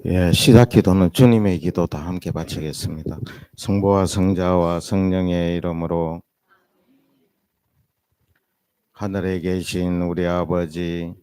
예, 시작 기도는 주님의 기도 다 함께 바치겠습니다. 성부와 성자와 성령의 이름으로. 하늘에 계신 우리 아버지,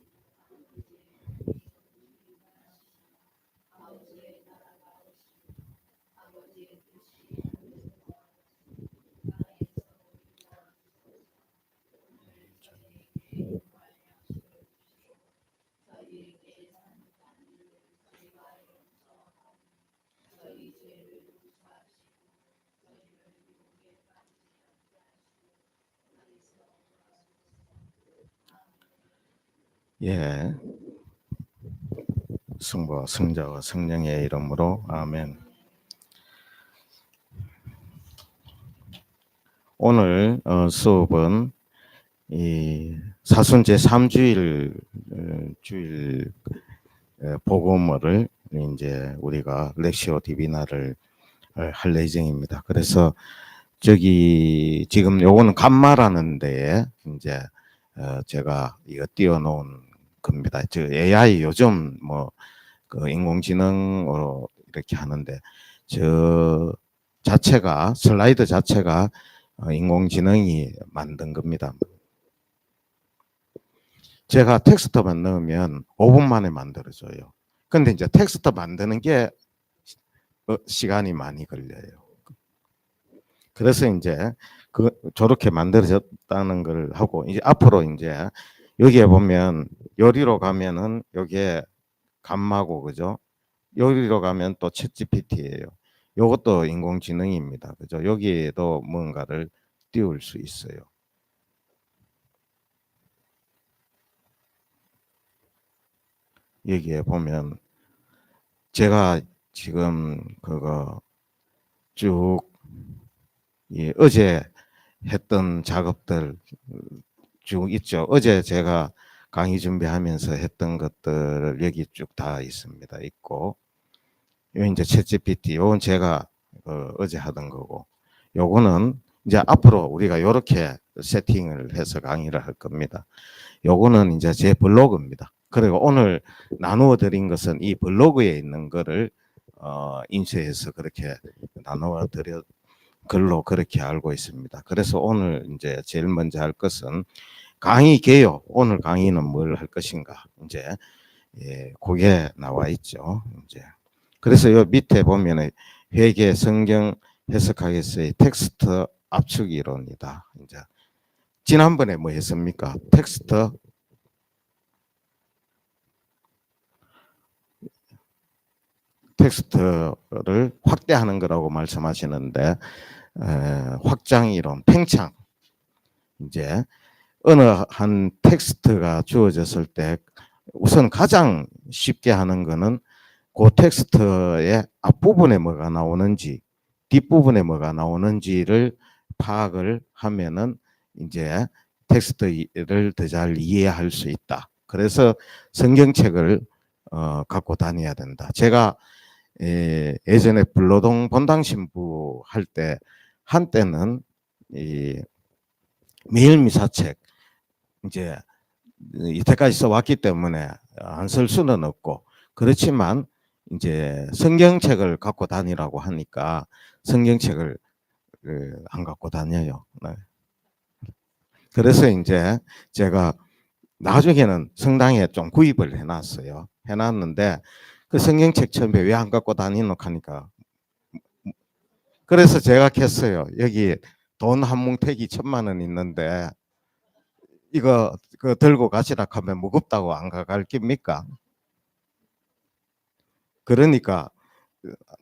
예, 성부와 성자와 성령의 이름으로 아멘. 오늘 수업은 이 사순 제3주일 주일 복음을 이제 우리가 렉시오 디비나를 할 예정입니다. 그래서 저기 지금 요거는 감마라는 데에 이제 제가 이거 띄워놓은 겁니다. 저 AI 요즘 뭐 그 인공지능으로 이렇게 하는데 저 자체가 슬라이드 자체가 인공지능이 만든 겁니다. 제가 텍스트만 넣으면 5분 만에 만들어져요. 근데 이제 텍스트 만드는 게 시간이 많이 걸려요. 그래서 이제 저렇게 만들어졌다는 걸 하고, 이제 앞으로 이제 여기에 보면 요리로 가면은 여기에 감마고, 그죠? 요리로 가면 또 챗GPT예요. 요것도 인공지능입니다. 그죠? 여기에도 뭔가를 띄울 수 있어요. 여기에 보면 제가 지금 그거 쭉 어제 했던 작업들 쭉 있죠. 어제 제가 강의 준비하면서 했던 것들 여기 쭉 다 있습니다. 있고, 요 이제 챗GPT, 요건 제가 어제 하던 거고, 요거는 이제 앞으로 우리가 이렇게 세팅을 해서 강의를 할 겁니다. 요거는 이제 제 블로그입니다. 그리고 오늘 나누어 드린 것은 이 블로그에 있는 거를 인쇄해서 그렇게 나누어 드려 글로 그렇게 알고 있습니다. 그래서 오늘 이제 제일 먼저 할 것은 강의 개요. 오늘 강의는 뭘 할 것인가? 이제 그게 나와 있죠. 이제 그래서 요 밑에 보면은 회계 성경 해석하겠어요. 텍스트 압축 이론이다. 이제 지난번에 뭐 했습니까? 텍스트를 확대하는 거라고 말씀하시는데 확장 이론, 팽창. 이제 어느 한 텍스트가 주어졌을 때 우선 가장 쉽게 하는 거는 그 텍스트의 앞부분에 뭐가 나오는지 뒷부분에 뭐가 나오는지를 파악을 하면은 이제 텍스트를 더 잘 이해할 수 있다. 그래서 성경책을 갖고 다녀야 된다. 제가 예전에 불로동 본당 신부 할 때 한때는 이 매일미사책 이제 이때까지 써왔기 때문에 안 쓸 수는 없고, 그렇지만 이제 성경책을 갖고 다니라고 하니까 성경책을 안 갖고 다녀요. 네. 그래서 이제 제가 나중에는 성당에 좀 구입을 해놨어요. 해놨는데 그 성경책 처음에 왜 안 갖고 다니노 하니까, 그래서 제가 했어요. 여기 돈 한 뭉태기 1,000만 원 있는데 이거 들고 가시라 하면 무겁다고 안 가갈 깁니까? 그러니까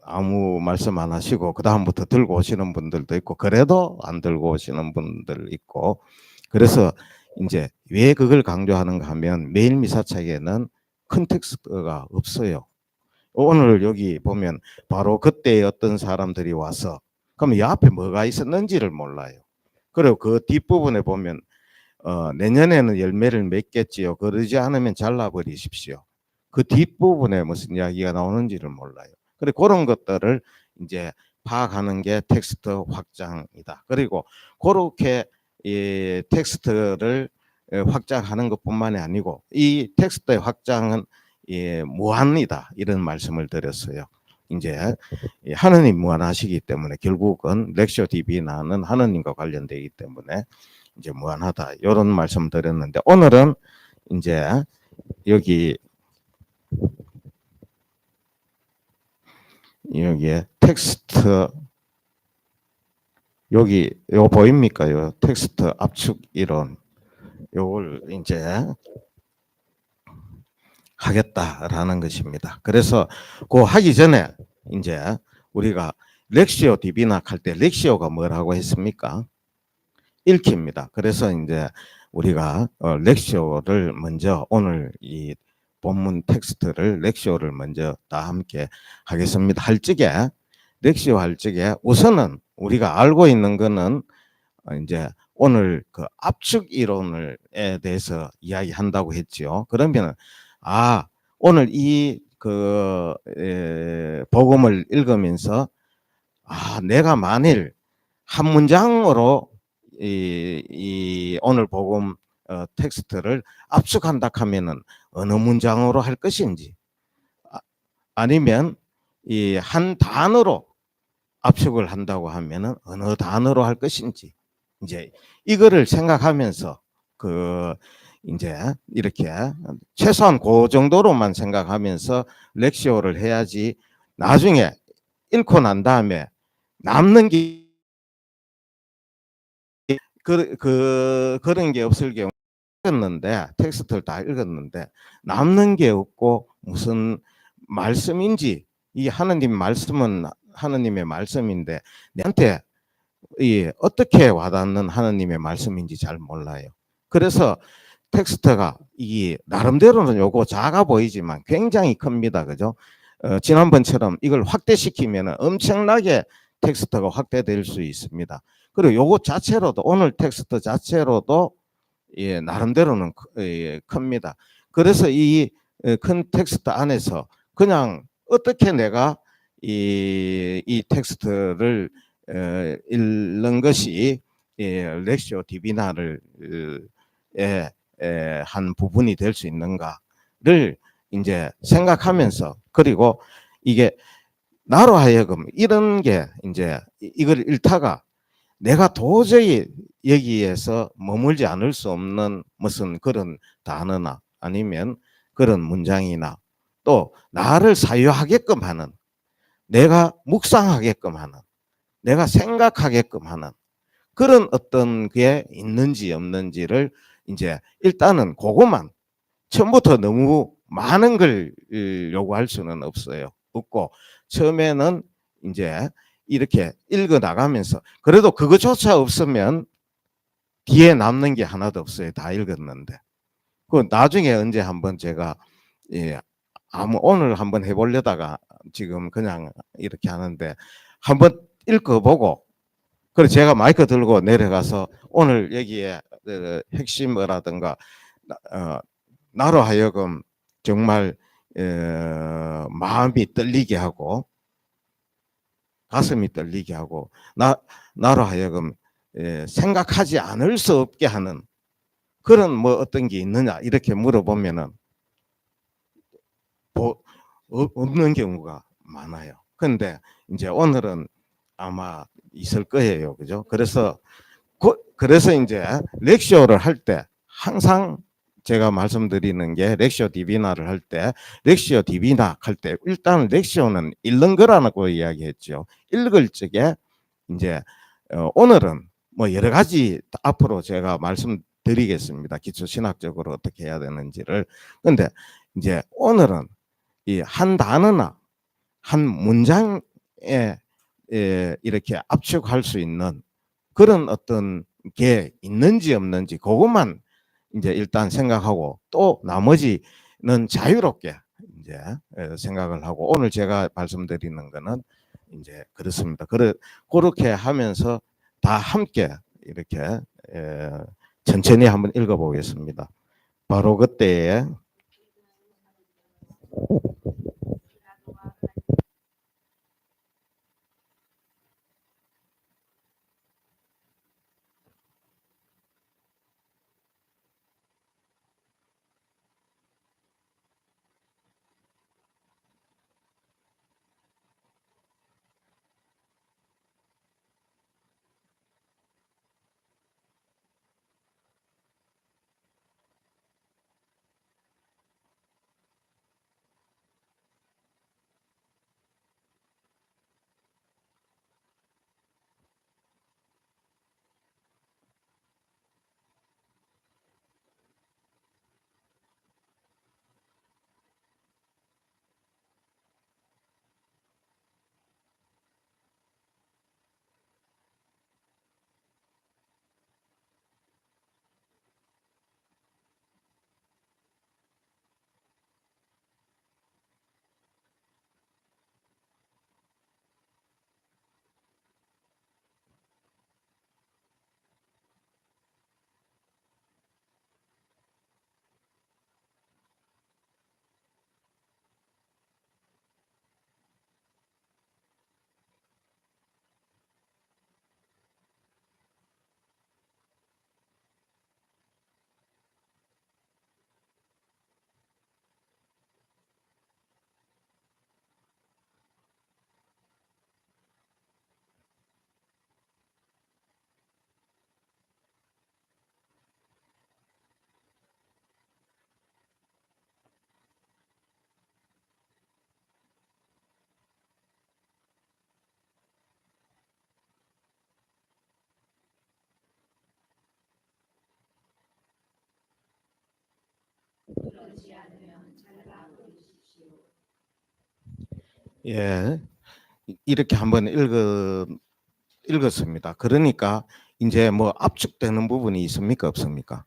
아무 말씀 안 하시고 그 다음부터 들고 오시는 분들도 있고, 그래도 안 들고 오시는 분들 있고. 그래서 이제 왜 그걸 강조하는가 하면 매일 미사책에는 컨텍스트가 없어요. 오늘 여기 보면 바로 그때 어떤 사람들이 와서, 그러면 이 앞에 뭐가 있었는지를 몰라요. 그리고 그 뒷부분에 보면 내년에는 열매를 맺겠지요. 그러지 않으면 잘라버리십시오. 그 뒷부분에 무슨 이야기가 나오는지를 몰라요. 그래 그런 것들을 이제 파악하는 게 텍스트 확장이다. 그리고 그렇게 이 텍스트를 확장하는 것뿐만이 아니고 이 텍스트의 확장은 무한이다 이런 말씀을 드렸어요. 이제 하느님 무한하시기 때문에 결국은 렉시오 디비나는 하느님과 관련되기 때문에 이제 무한하다 이런 말씀 드렸는데 오늘은 이제 여기 여기에 텍스트 여기 요 보입니까? 요 텍스트 압축 이론 요걸 이제 하겠다라는 것입니다. 그래서 그 하기 전에 이제 우리가 렉시오 디비낙 할 때 렉시오가 뭐라고 했습니까? 읽힙니다. 그래서 이제 우리가 렉시오를 먼저 오늘 이 본문 텍스트를 렉시오를 먼저 다 함께 하겠습니다. 할 적에 렉시오 할 적에 우선은 우리가 알고 있는 거는 이제 오늘 그 압축 이론을에 대해서 이야기한다고 했죠. 그러면은 오늘 이 그 복음을 읽으면서 내가 만일 한 문장으로 이 오늘 복음 텍스트를 압축한다 하면은 어느 문장으로 할 것인지 아니면 이 한 단어로 압축을 한다고 하면은 어느 단어로 할 것인지 이제 이거를 생각하면서 그 이제 이렇게 최소한 그 정도로만 생각하면서 렉시오를 해야지 나중에 읽고 난 다음에 남는 게 그런 게 없을 경우 읽었는데 텍스트를 다 읽었는데 남는 게 없고 무슨 말씀인지 이 하느님 말씀은 하느님의 말씀인데 내한테 어떻게 와닿는 하느님의 말씀인지 잘 몰라요. 그래서 텍스트가 이 나름대로는 요거 작아 보이지만 굉장히 큽니다. 그죠? 지난번처럼 이걸 확대시키면 엄청나게 텍스트가 확대될 수 있습니다. 그리고 요거 자체로도 오늘 텍스트 자체로도 나름대로는 큽니다. 그래서 이 큰 텍스트 안에서 그냥 어떻게 내가 이 텍스트를 읽는 것이 렉시오 디비나를 한 부분이 될 수 있는가를 이제 생각하면서 그리고 이게 나로 하여금 이런 게 이제 이걸 읽다가 내가 도저히 여기에서 머물지 않을 수 없는 무슨 그런 단어나 아니면 그런 문장이나 또 나를 사유하게끔 하는 내가 묵상하게끔 하는 내가 생각하게끔 하는 그런 어떤 게 있는지 없는지를 이제 일단은 그것만 처음부터 너무 많은 걸 요구할 수는 없어요. 없고 처음에는 이제 이렇게 읽어 나가면서 그래도 그것조차 없으면 뒤에 남는 게 하나도 없어요. 다 읽었는데. 그 나중에 언제 한번 제가 예, 오늘 한번 해보려다가 지금 그냥 이렇게 하는데 한번 읽어보고 그리고 제가 마이크 들고 내려가서 오늘 여기에 핵심이라든가 나로 하여금 정말 마음이 떨리게 하고 가슴이 떨리게 하고 나로 하여금 생각하지 않을 수 없게 하는 그런 뭐 어떤 게 있느냐 이렇게 물어보면은 없는 경우가 많아요. 근데 이제 오늘은 아마 있을 거예요. 그죠? 그래서 이제 렉시오를 할 때 항상 제가 말씀드리는 게 렉시오 디비나를 할 때 렉시오 디비나 할 때 일단 렉시오는 읽는 거라고 이야기했죠. 읽을 적에 이제 오늘은 뭐 여러 가지 앞으로 제가 말씀드리겠습니다. 기초 신학적으로 어떻게 해야 되는지를. 근데 이제 오늘은 이 한 단어나 한 문장에 이렇게 압축할 수 있는 그런 어떤 게 있는지 없는지 그것만 이제 일단 생각하고 또 나머지는 자유롭게 이제 생각을 하고 오늘 제가 말씀드리는 거는 이제 그렇습니다. 그렇게 하면서 다 함께 이렇게 천천히 한번 읽어보겠습니다. 바로 그때에 예, 이렇게 한번 읽었습니다. 그러니까 이제 뭐 압축되는 부분이 있습니까? 없습니까?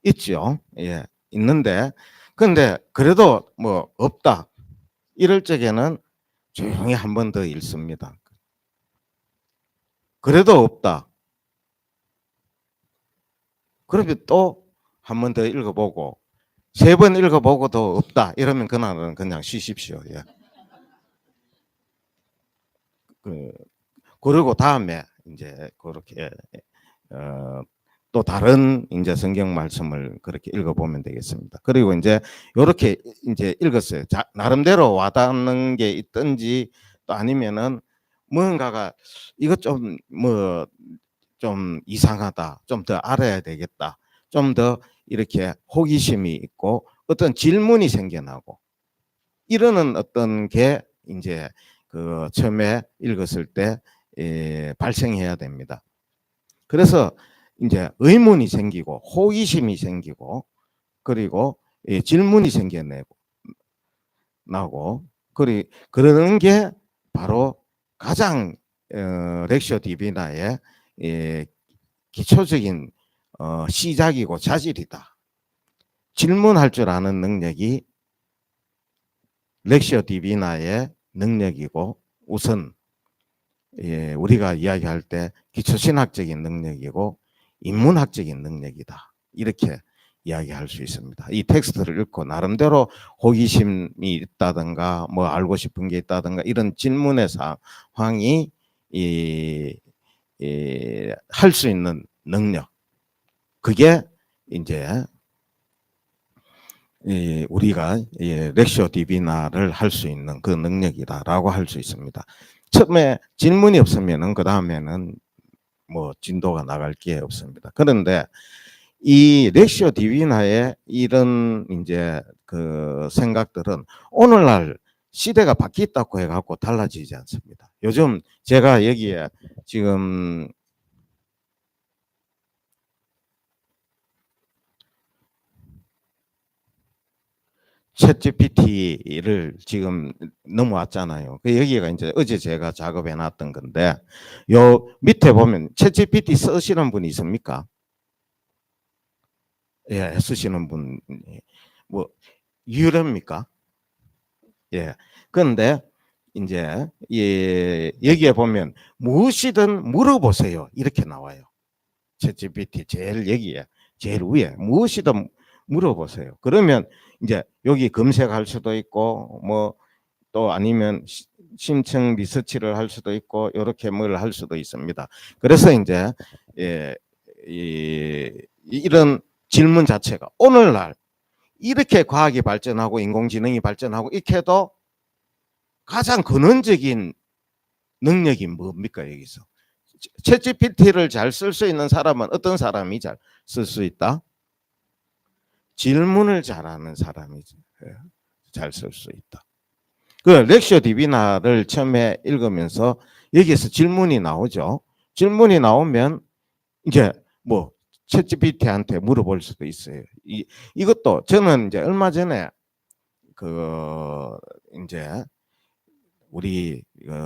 있죠. 예, 있는데, 근데 그래도 뭐 없다. 이럴 적에는 조용히 한 번 더 읽습니다. 그래도 없다. 그러면 또 한 번 더 읽어보고, 세 번 읽어보고도 없다. 이러면 그날은 그냥 쉬십시오. 예. 그리고 다음에 이제 그렇게 어, 또 다른 이제 성경 말씀을 그렇게 읽어보면 되겠습니다. 그리고 이제 이렇게 이제 읽었어요. 나름대로 와닿는 게 있든지 또 아니면은 뭔가가 이것 좀 뭐 좀 이상하다, 좀 더 알아야 되겠다, 좀 더 이렇게 호기심이 있고 어떤 질문이 생겨나고 이러는 어떤 게 이제 그 처음에 읽었을 때 발생해야 됩니다. 그래서 이제 의문이 생기고 호기심이 생기고 그리고 질문이 생겨내고 나고 그러는 게 바로 가장 렉시오 디비나의 기초적인 시작이고 자질이다. 질문할 줄 아는 능력이 렉시오 디비나의 능력이고 우선 우리가 이야기할 때 기초신학적인 능력이고 인문학적인 능력이다. 이렇게 이야기할 수 있습니다. 이 텍스트를 읽고 나름대로 호기심이 있다든가 뭐 알고 싶은 게 있다든가 이런 질문의 상황이 할 수 있는 능력. 그게 이제 우리가 렉시오 디비나를 할 수 있는 그 능력이다라고 할 수 있습니다. 처음에 질문이 없으면은 그 다음에는 뭐 진도가 나갈 게 없습니다. 그런데 이 렉시오 디비나의 이런 이제 그 생각들은 오늘날 시대가 바뀌었다고 해갖고 달라지지 않습니다. 요즘 제가 여기에 지금 챗 GPT를 지금 넘어왔잖아요. 여기가 이제 어제 제가 작업해 놨던 건데 요 밑에 보면 챗 GPT 쓰시는 분이 있습니까? 예, 쓰시는 분 뭐 유료입니까? 예. 그런데 이제 여기에 보면 무엇이든 물어보세요. 이렇게 나와요. 챗 GPT 제일 여기에 제일 위에 무엇이든 물어보세요. 그러면 이제 여기 검색할 수도 있고 뭐 또 아니면 심층 리서치를 할 수도 있고 이렇게 뭘 할 수도 있습니다. 그래서 이제 예, 이런 질문 자체가 오늘날 이렇게 과학이 발전하고 인공지능이 발전하고 이렇게 해도 가장 근원적인 능력이 뭡니까 여기서? 챗GPT를 잘 쓸 수 있는 사람은 어떤 사람이 잘 쓸 수 있다? 질문을 잘하는 사람이 잘 쓸 수 있다. 그 렉시오 디비나를 처음에 읽으면서 여기에서 질문이 나오죠. 질문이 나오면 이제 뭐 챗GPT한테 물어볼 수도 있어요. 이것도 저는 이제 얼마 전에 그 이제 우리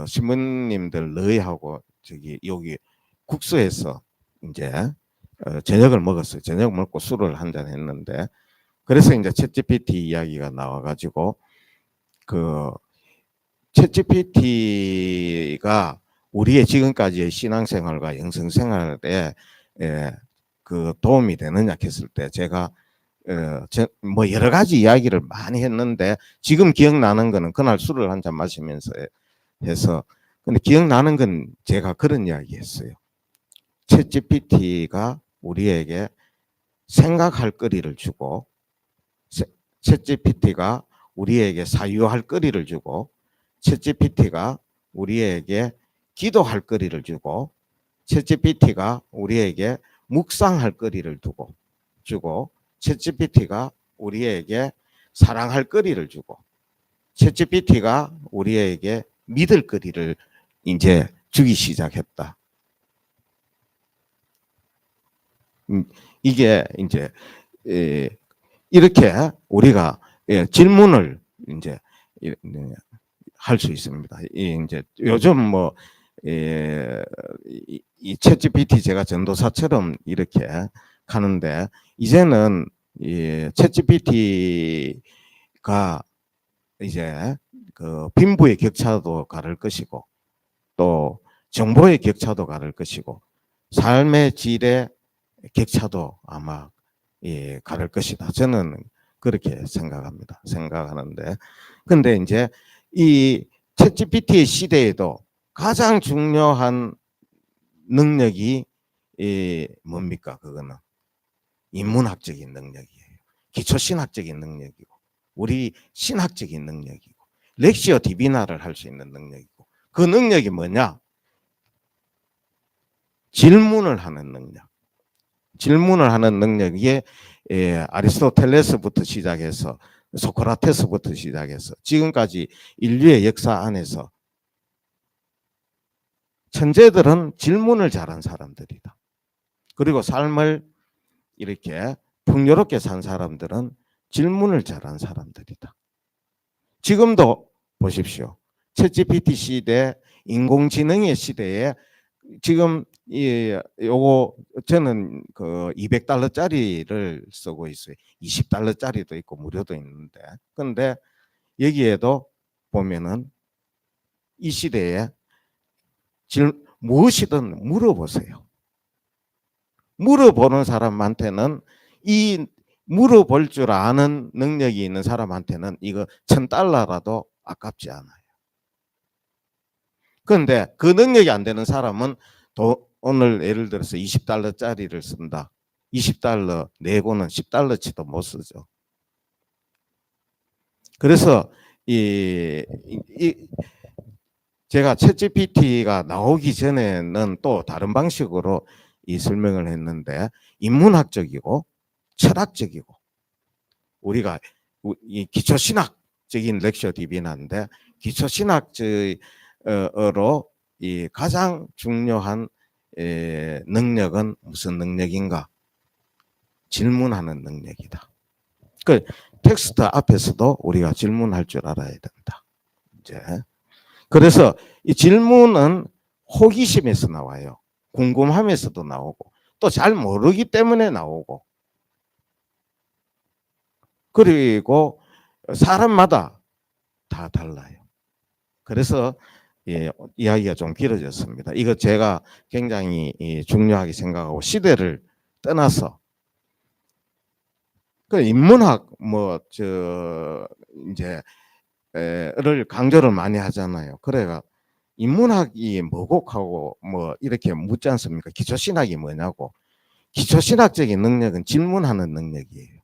신부님들 너희하고 저기 여기 국수에서 이제 저녁을 먹었어요. 저녁 먹고 술을 한잔 했는데 그래서 이제 챗GPT 이야기가 나와가지고 그 챗GPT가 우리의 지금까지의 신앙생활과 영성생활에 그 도움이 되느냐 했을 때 제가 뭐 여러 가지 이야기를 많이 했는데 지금 기억나는 거는 그날 술을 한잔 마시면서 해서 근데 기억나는 건 제가 그런 이야기 했어요. 챗GPT가 우리에게 생각할 거리를 주고 챗GPT가 우리에게 사유할 거리를 주고 챗GPT가 우리에게 기도할 거리를 주고 챗GPT가 우리에게 묵상할 거리를 주고 챗GPT가 우리에게 사랑할 거리를 주고 챗GPT가 우리에게 믿을 거리를 이제 주기 시작했다. 이게 이제 이렇게 우리가 질문을 이제 할 수 있습니다. 이제 요즘 뭐 이 챗GPT 제가 전도사처럼 이렇게 하는데 이제는 이 챗GPT가 이제 그 빈부의 격차도 가를 것이고 또 정보의 격차도 가를 것이고 삶의 질의 격차도 아마 가를 것이다. 저는 그렇게 생각하는데 근데 이제 이 챗GPT의 시대에도 가장 중요한 능력이 뭡니까? 그거는 인문학적인 능력이에요. 기초신학적인 능력이고 우리 신학적인 능력이고 렉시오 디비나를 할 수 있는 능력이고 그 능력이 뭐냐? 질문을 하는 능력. 질문을 하는 능력이 아리스토텔레스부터 시작해서 소크라테스부터 시작해서 지금까지 인류의 역사 안에서 천재들은 질문을 잘한 사람들이다. 그리고 삶을 이렇게 풍요롭게 산 사람들은 질문을 잘한 사람들이다. 지금도 보십시오. 챗GPT 시대, 인공지능의 시대에 지금 요거 저는 그 200달러짜리를 쓰고 있어요. 20달러짜리도 있고 무료도 있는데. 근데 여기에도 보면은 이 시대에 무엇이든 물어보세요. 물어보는 사람한테는 이 물어볼 줄 아는 능력이 있는 사람한테는 이거 1000달러라도 아깝지 않아요. 그런데 그 능력이 안 되는 사람은 오늘 예를 들어서 20달러짜리를 쓴다. 20달러 내고는 10달러치도 못 쓰죠. 그래서 제가 챗GPT가 나오기 전에는 또 다른 방식으로 이 설명을 했는데 인문학적이고 철학적이고 우리가 이 기초신학적인 렉처 디비나인데 기초신학적으로 이 가장 중요한 능력은 무슨 능력인가? 질문하는 능력이다. 그 텍스트 앞에서도 우리가 질문할 줄 알아야 된다. 이제 그래서 이 질문은 호기심에서 나와요. 궁금함에서도 나오고 또 잘 모르기 때문에 나오고 그리고 사람마다 다 달라요. 그래서 이야기가 좀 길어졌습니다. 이거 제가 굉장히 중요하게 생각하고 시대를 떠나서 그 인문학 이제를 강조를 많이 하잖아요. 그래가 인문학이 뭐고 하고 뭐 이렇게 묻지 않습니까? 기초신학이 뭐냐고. 기초신학적인 능력은 질문하는 능력이에요.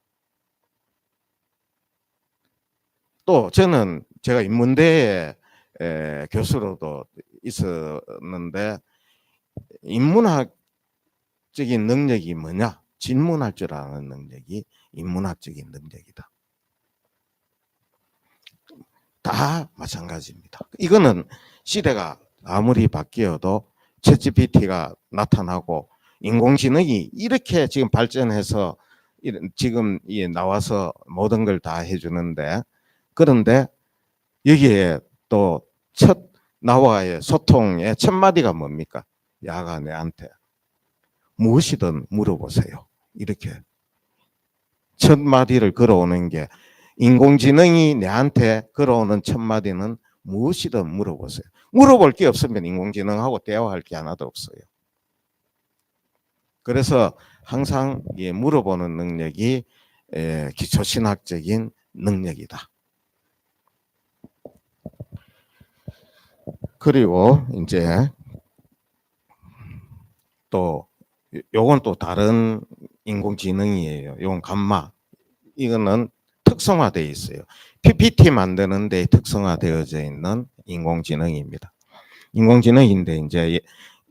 또 저는 제가 인문대에 교수로도 있었는데 인문학적인 능력이 뭐냐? 질문할 줄 아는 능력이 인문학적인 능력이다. 다 마찬가지입니다. 이거는 시대가 아무리 바뀌어도 챗GPT가 나타나고 인공지능이 이렇게 지금 발전해서 지금 나와서 모든 걸 다 해주는데 그런데 여기에 또 첫 나와의 소통의 첫 마디가 뭡니까? 야가 내한테 무엇이든 물어보세요. 이렇게 첫 마디를 걸어오는 게 인공지능이 내한테 걸어오는 첫 마디는 무엇이든 물어보세요. 물어볼 게 없으면 인공지능하고 대화할 게 하나도 없어요. 그래서 항상 물어보는 능력이 기초신학적인 능력이다. 그리고 이제 또 요건 또 다른 인공지능이에요. 요건 감마. 이거는 특성화되어 있어요. PPT 만드는 데 특성화되어져 있는 인공지능입니다. 인공지능인데 이제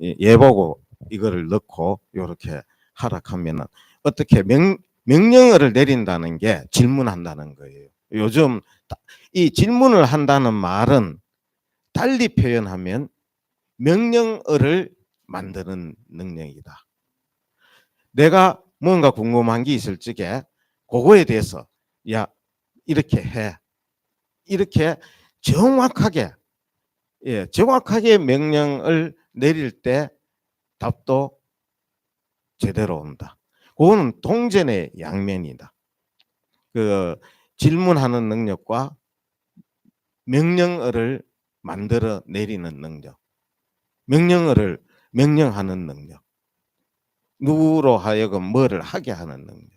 얘보고 이거를 넣고 이렇게 하락하면은 어떻게 명령어를 내린다는 게 질문한다는 거예요. 요즘 이 질문을 한다는 말은 달리 표현하면 명령어를 만드는 능력이다. 내가 뭔가 궁금한 게 있을 적에 그거에 대해서 야 이렇게 해 이렇게 정확하게 정확하게 명령을 내릴 때 답도 제대로 온다. 그거는 동전의 양면이다. 그 질문하는 능력과 명령어를 만들어 내리는 능력, 명령어를 명령하는 능력, 누구로 하여금 뭐를 하게 하는 능력.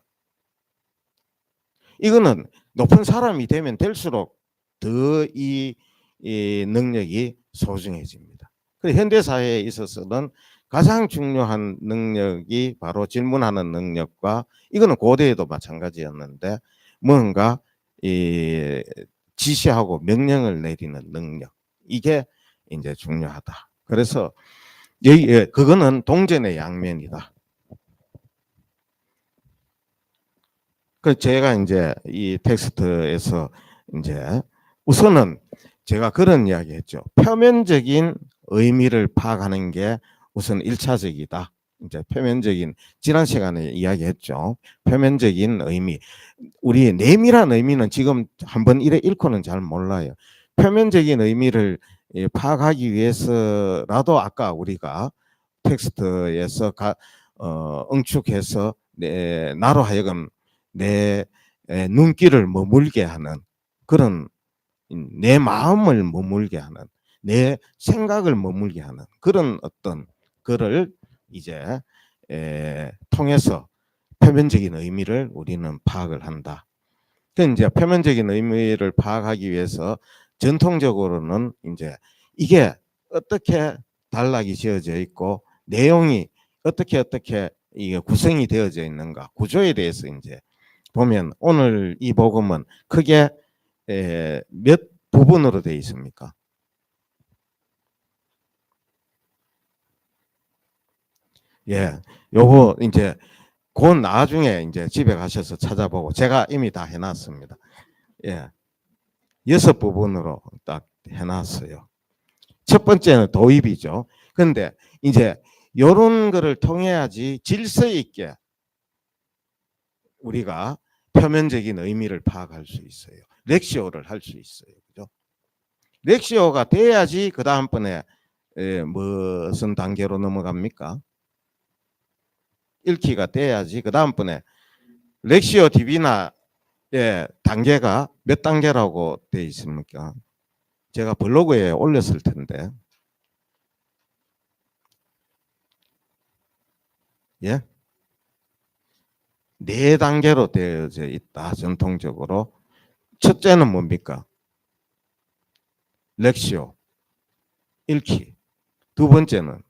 이거는 높은 사람이 되면 될수록 더 이 능력이 소중해집니다. 그래서 현대 사회에 있어서는 가장 중요한 능력이 바로 질문하는 능력과 이거는 고대에도 마찬가지였는데 뭔가 이 지시하고 명령을 내리는 능력 이게 이제 중요하다. 그래서 여기 그거는 동전의 양면이다. 그 제가 이제 이 텍스트에서 이제 우선은 제가 그런 이야기 했죠. 표면적인 의미를 파악하는 게 우선 1차적이다. 이제 표면적인 지난 시간에 이야기했죠. 표면적인 의미. 우리 내밀한 의미는 지금 한번 이래 읽고는 잘 몰라요. 표면적인 의미를 파악하기 위해서라도 아까 우리가 텍스트에서 응축해서 나로 하여금 내 눈길을 머물게 하는 그런 내 마음을 머물게 하는 내 생각을 머물게 하는 그런 어떤 거를 이제 통해서 표면적인 의미를 우리는 파악을 한다. 그 이제 표면적인 의미를 파악하기 위해서 전통적으로는 이제 이게 어떻게 단락이 지어져 있고 내용이 어떻게 이게 구성이 되어져 있는가 구조에 대해서 이제 보면 오늘 이 복음은 크게 몇 부분으로 되어 있습니까? 예, 요거 이제 곧 나중에 이제 집에 가셔서 찾아보고 제가 이미 다 해놨습니다. 예, 6부분으로 딱 해놨어요. 첫 번째는 도입이죠. 그런데 이제 요런 거를 통해야지 질서 있게 우리가 표면적인 의미를 파악할 수 있어요. 렉시오를 할 수 있어요. 그죠? 렉시오가 돼야지 그 다음번에 무슨 단계로 넘어갑니까? 읽기가 돼야지 그 다음번에 렉시오 디비나 단계가 몇 단계라고 돼 있습니까? 제가 블로그에 올렸을 텐데. 예? 4단계로 되어져 있다. 전통적으로. 첫째는 뭡니까? 렉시오, 읽기. 두 번째는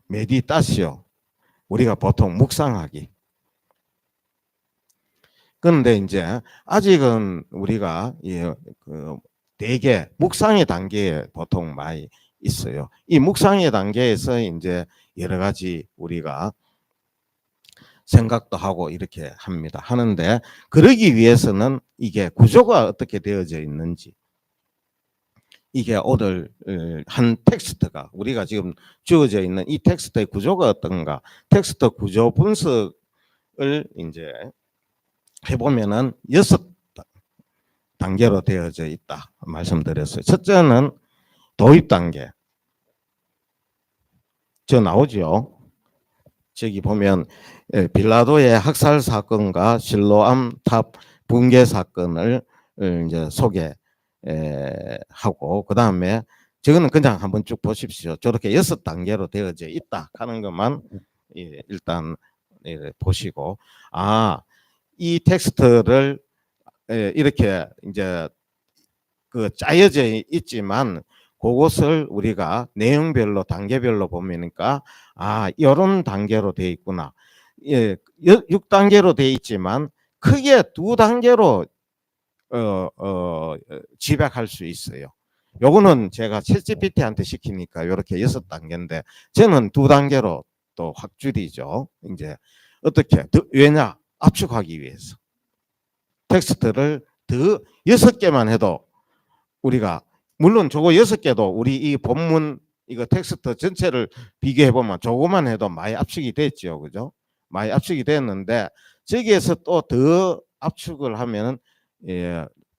메디타시오. 우리가 보통 묵상하기. 그런데 이제 아직은 우리가 대개 묵상의 단계에 보통 많이 있어요. 이 묵상의 단계에서 이제 여러 가지 우리가 생각도 하고 이렇게 합니다. 하는데 그러기 위해서는 이게 구조가 어떻게 되어져 있는지 이게 오늘 한 텍스트가 우리가 지금 주어져 있는 이 텍스트의 구조가 어떤가 텍스트 구조 분석을 이제 해보면은 6단계로 되어져 있다 말씀드렸어요. 첫째는 도입 단계. 저 나오죠. 저기 보면 빌라도의 학살 사건과 실로암 탑 붕괴 사건을 이제 소개하고 그 다음에 저거는 그냥 한번 쭉 보십시오. 저렇게 6단계로 되어져 있다 하는 것만 일단 보시고 이 텍스트를 이렇게 이제 짜여져 있지만 그것을 우리가 내용별로 단계별로 보니까 이런 단계로 돼 있구나. 6단계로 돼 있지만 크게 2단계로 집약할 수 있어요. 요거는 제가 챗GPT한테 시키니까 이렇게 6단계인데 저는 2단계로 또 확 줄이죠. 이제 어떻게 왜냐 압축하기 위해서 텍스트를 더 6개만 해도 우리가 물론 저거 6개도 우리 이 본문 이거 텍스트 전체를 비교해 보면 저거만 해도 많이 압축이 됐죠. 그죠? 많이 압축이 됐는데 저기에서 또 더 압축을 하면은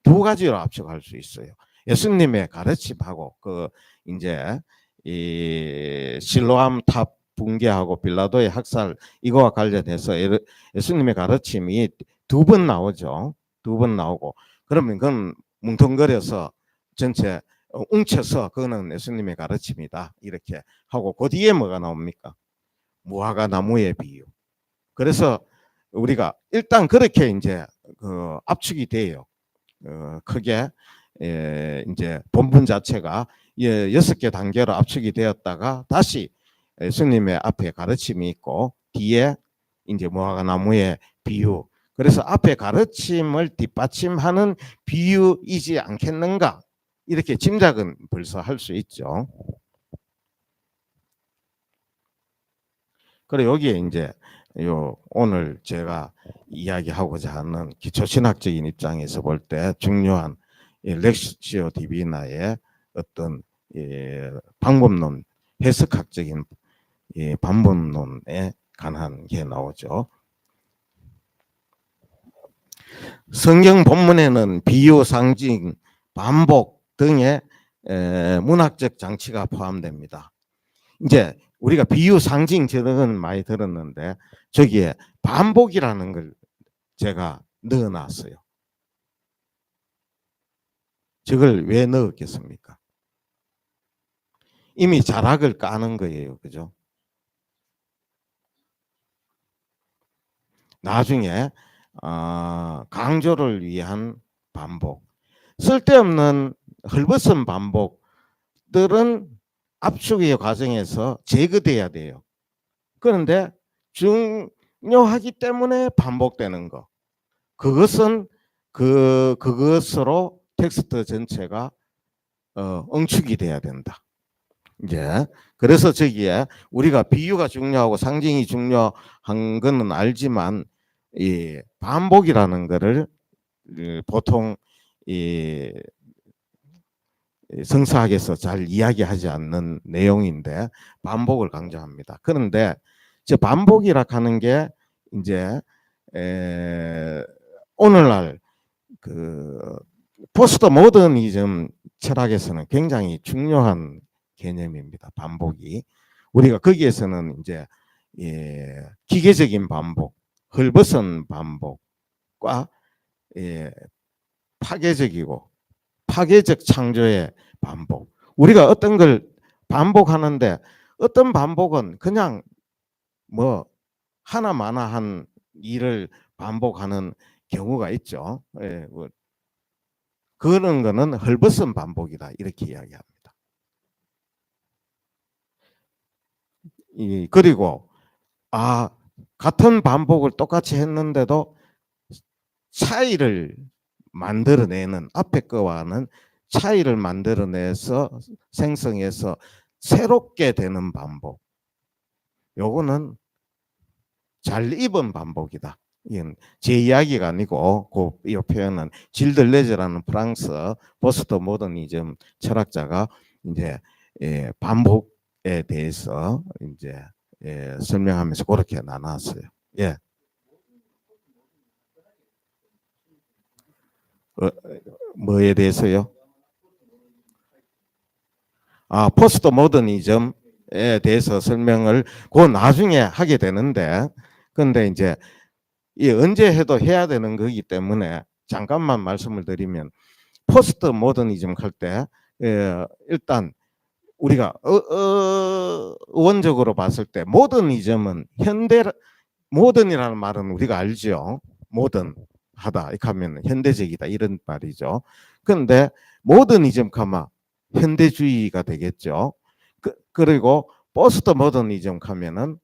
두 가지로 압축할 수 있어요. 예수님의 가르침하고 그 이제 이 실로암 탑 붕괴하고 빌라도의 학살 이거와 관련해서 예수님의 가르침이 두 번 나오죠. 두 번 나오고 그러면 그건 뭉텅거려서 전체 웅쳐서 그거는 예수님의 가르침이다 이렇게 하고 그 뒤에 뭐가 나옵니까? 무화과 나무의 비유. 그래서 우리가 일단 그렇게 이제 그 압축이 돼요. 크게 이제 본문 자체가 6개 단계로 압축이 되었다가 다시 예수님의 앞에 가르침이 있고 뒤에 이제 무화과 나무의 비유. 그래서 앞에 가르침을 뒷받침하는 비유이지 않겠는가 이렇게 짐작은 벌써 할 수 있죠. 그리고 여기에 이제 오늘 제가 이야기하고자 하는 기초신학적인 입장에서 볼 때 중요한 렉시오 디비나의 어떤 방법론, 해석학적인 방법론에 관한 게 나오죠. 성경 본문에는 비유, 상징, 반복 등의 문학적 장치가 포함됩니다. 이제 우리가 비유, 상징 저런 많이 들었는데 저기에 반복이라는 걸 제가 넣어놨어요. 저걸 왜 넣었겠습니까? 이미 자락을 까는 거예요. 그죠? 나중에 강조를 위한 반복. 쓸데없는 헐벗은 반복들은 압축의 과정에서 제거돼야 돼요. 그런데 중요하기 때문에 반복되는 거. 그것은 그것으로 텍스트 전체가 응축이 돼야 된다. 이제 그래서 저기에 우리가 비유가 중요하고 상징이 중요한 거는 알지만 이 반복이라는 거를 보통 이 성서학에서 잘 이야기하지 않는 내용인데 반복을 강조합니다. 그런데 저 반복이라 하는 게 이제 오늘날 그 포스트 모더니즘 철학에서는 굉장히 중요한 개념입니다. 반복이 우리가 거기에서는 이제 기계적인 반복, 헐벗은 반복과 파괴적이고 파괴적 창조의 반복. 우리가 어떤 걸 반복하는데 어떤 반복은 그냥 뭐 하나마나한 일을 반복하는 경우가 있죠. 그런 거는 헐벗은 반복이다 이렇게 이야기합니다. 그리고 같은 반복을 똑같이 했는데도 차이를 만들어내는 앞에 거와는 차이를 만들어내서 생성해서 새롭게 되는 반복. 요거는 잘 입은 반복이다. 이건 제 이야기가 아니고 이 표현은 질들레즈라는 프랑스 포스트 모더니즘 철학자가 이제 반복에 대해서 이제 설명하면서 그렇게 나눴어요. 예. 뭐에 대해서요? 포스트 모더니즘에 대해서 설명을 그 나중에 하게 되는데 근데 이제 언제 해도 해야 되는 거기 때문에 잠깐만 말씀을 드리면 포스트 모더니즘 할 때 일단 우리가 원적으로 봤을 때 모더니즘은 모던이라는 말은 우리가 알죠. 모던하다 이렇게 하면 현대적이다 이런 말이죠. 그런데 모더니즘 하면 현대주의가 되겠죠. 그리고 포스트 모더니즘 하면은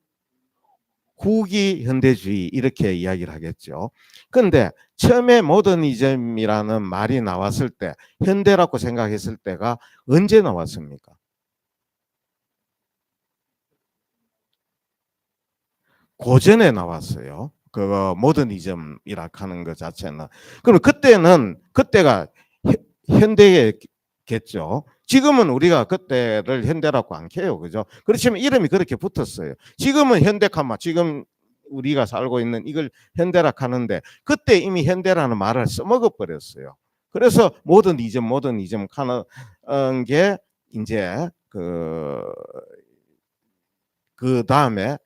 후기 현대주의 이렇게 이야기를 하겠죠. 그런데 처음에 모더니즘이라는 말이 나왔을 때 현대라고 생각했을 때가 언제 나왔습니까? 고전에 나왔어요. 그 모더니즘이라 하는 것 자체는. 그럼 그때가 현대겠죠. 지금은 우리가 그때를 현대라고 안 해요. 그죠? 그렇지만 이름이 그렇게 붙었어요. 지금은 현대카마 지금 우리가 살고 있는 이걸 현대락 하는데 그때 이미 현대라는 말을 써먹어 버렸어요. 그래서 모더니즘 하는 게 이제 그 다음에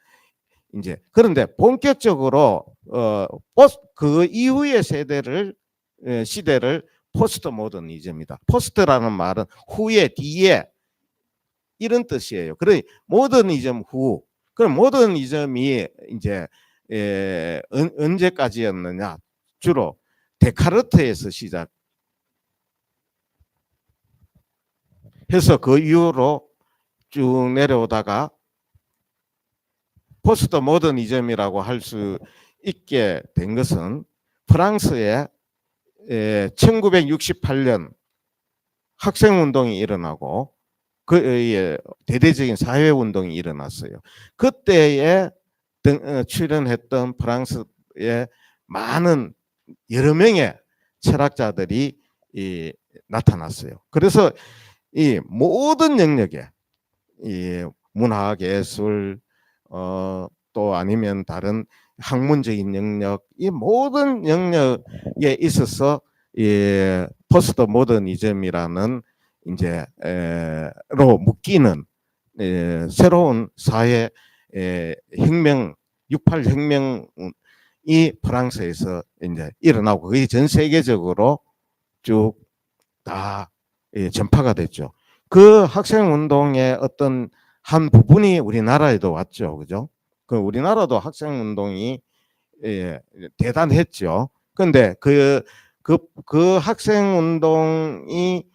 이제 그런데 본격적으로 그 이후의 시대를 포스트 모더니즘이다. 포스트라는 말은 후에 뒤에 이런 뜻이에요. 그래 모더니즘 후. 그럼 모더니즘이 이제 언제까지였느냐? 주로 데카르트에서 시작해서 그 이후로 쭉 내려오다가 포스트 모더니즘이라고 할 수 있게 된 것은 프랑스의 1968년 학생운동이 일어나고 그 대대적인 사회운동이 일어났어요. 그때에 출연했던 프랑스의 많은 여러 명의 철학자들이 나타났어요. 그래서 이 모든 영역에 이 문학, 예술, 또 아니면 다른 학문적인 영역, 이 모든 영역에 있어서 이 포스트 모더니즘이라는 이제 로 묶이는 새로운 사회 혁명, 68 혁명이 프랑스에서 이제 일어나고 그게 전 세계적으로 쭉 다 전파가 됐죠. 그 학생 운동의 어떤 한 부분이 우리나라에도 왔죠, 그죠? 그 우리나라도 학생 운동이 대단했죠. 그런데 그 학생 운동이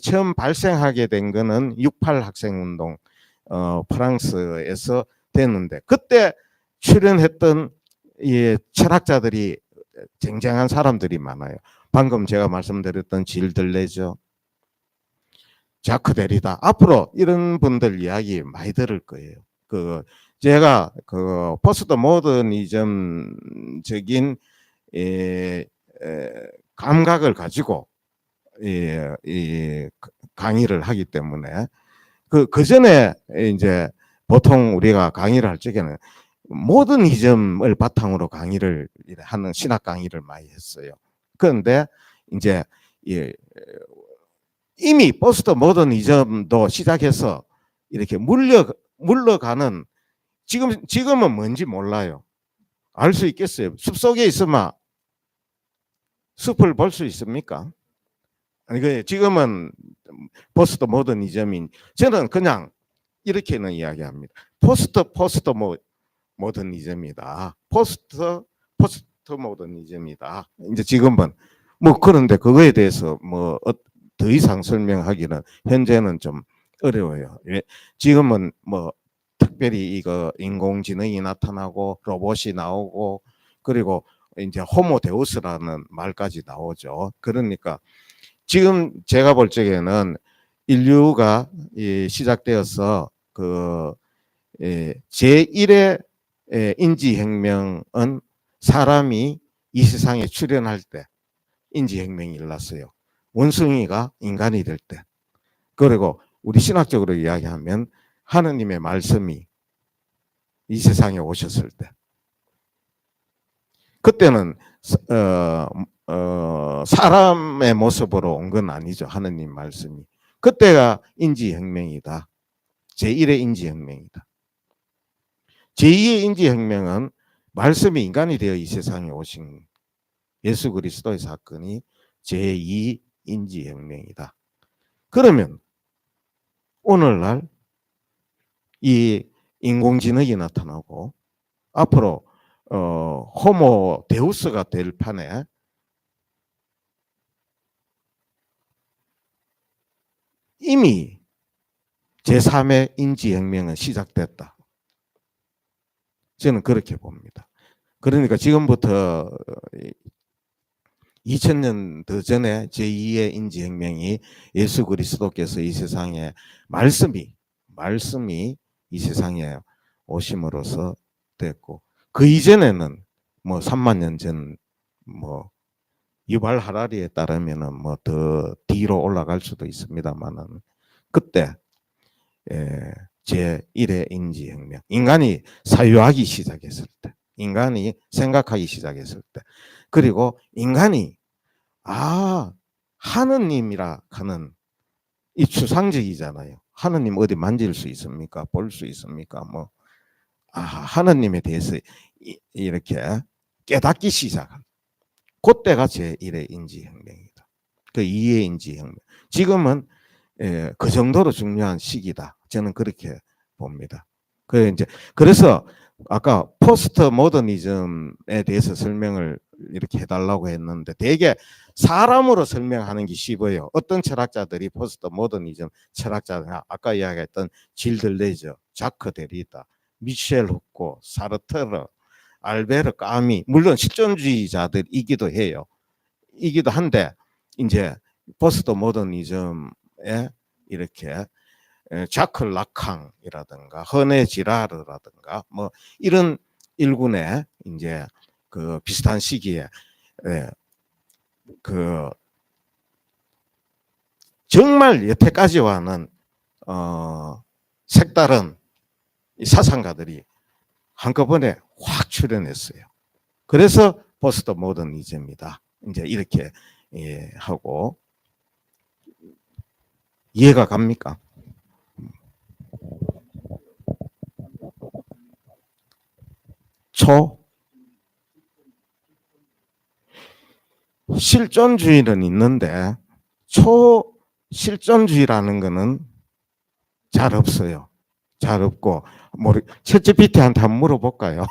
처음 발생하게 된 거는 68 학생 운동 프랑스에서 됐는데 그때 출연했던 철학자들이 쟁쟁한 사람들이 많아요. 방금 제가 말씀드렸던 질 들레죠, 자크 데리다, 앞으로 이런 분들 이야기 많이 들을 거예요. 제가 포스트 모더니즘적인 감각을 가지고 강의를 하기 때문에 그 전에 이제 보통 우리가 강의를 할 적에는 모더니즘을 바탕으로 강의를 하는 신학 강의를 많이 했어요. 그런데 이제 이미 포스트 모더니즘도 시작해서 이렇게 물러가는 지금은 뭔지 몰라요. 알 수 있겠어요? 숲속에 있으면 숲을 볼 수 있습니까? 아니, 지금은 포스트 모더니즘인, 저는 그냥 이렇게는 이야기합니다. 포스트 모더니즘이다. 포스트 모더니즘이다. 이제 지금은 그런데 그거에 대해서 더 이상 설명하기는 현재는 좀 어려워요. 지금은 특별히 이거 인공지능이 나타나고 로봇이 나오고 그리고 이제 호모 데우스라는 말까지 나오죠. 그러니까 지금 제가 볼 적에는 인류가 시작되어서 제1의 인지혁명은 사람이 이 세상에 출현할 때 인지혁명이 일어났어요. 원숭이가 인간이 될 때. 그리고 우리 신학적으로 이야기하면 하느님의 말씀이 이 세상에 오셨을 때. 그때는 사람의 모습으로 온 건 아니죠. 하느님 말씀이. 그때가 인지혁명이다. 제1의 인지혁명이다. 제2의 인지혁명은 말씀이 인간이 되어 이 세상에 오신 예수 그리스도의 사건이 제2 인지혁명이다. 그러면 오늘날 이 인공지능이 나타나고 앞으로 호모 데우스가 될 판에 이미 제3의 인지혁명은 시작됐다. 저는 그렇게 봅니다. 그러니까 지금부터 2000년 더 전에 제2의 인지혁명이 예수 그리스도께서 이 세상에 말씀이 이 세상에 오심으로써 됐고 그 이전에는 3만 년 전 유발 하라리에 따르면은 더 뒤로 올라갈 수도 있습니다만은 그때 제1의 인지혁명 인간이 사유하기 시작했을 때 인간이 생각하기 시작했을 때. 그리고 인간이 하느님이라 하는 이 추상적이잖아요. 하느님 어디 만질 수 있습니까? 볼 수 있습니까? 뭐 하느님에 대해서 이렇게 깨닫기 시작한 그때가 제1의 인지혁명이다. 그 2의 인지혁명. 지금은 그 정도로 중요한 시기다. 저는 그렇게 봅니다. 그래서 아까 포스트 모더니즘에 대해서 설명을 이렇게 해달라고 했는데 되게 사람으로 설명하는 게 쉬워요. 어떤 철학자들이 포스트 모더니즘 철학자들, 아까 이야기했던 질 들레저, 자크 데리다, 미셸 후코, 사르트르, 알베르 까미, 물론 실존주의자들이기도 해요. 이기도 한데 이제 포스트 모더니즘에 이렇게 자크 라캉이라든가 허네 지라르라든가 뭐 이런 일군의 이제 그 비슷한 시기에 그 정말 여태까지와는 색다른 사상가들이 한꺼번에 확 출연했어요. 그래서 포스트 모더니즘이다. 이제 이렇게 하고 이해가 갑니까? 실존주의는 있는데 초실존주의라는 거는 잘 없어요. 잘 없고 챗GPT한테 한번 물어볼까요?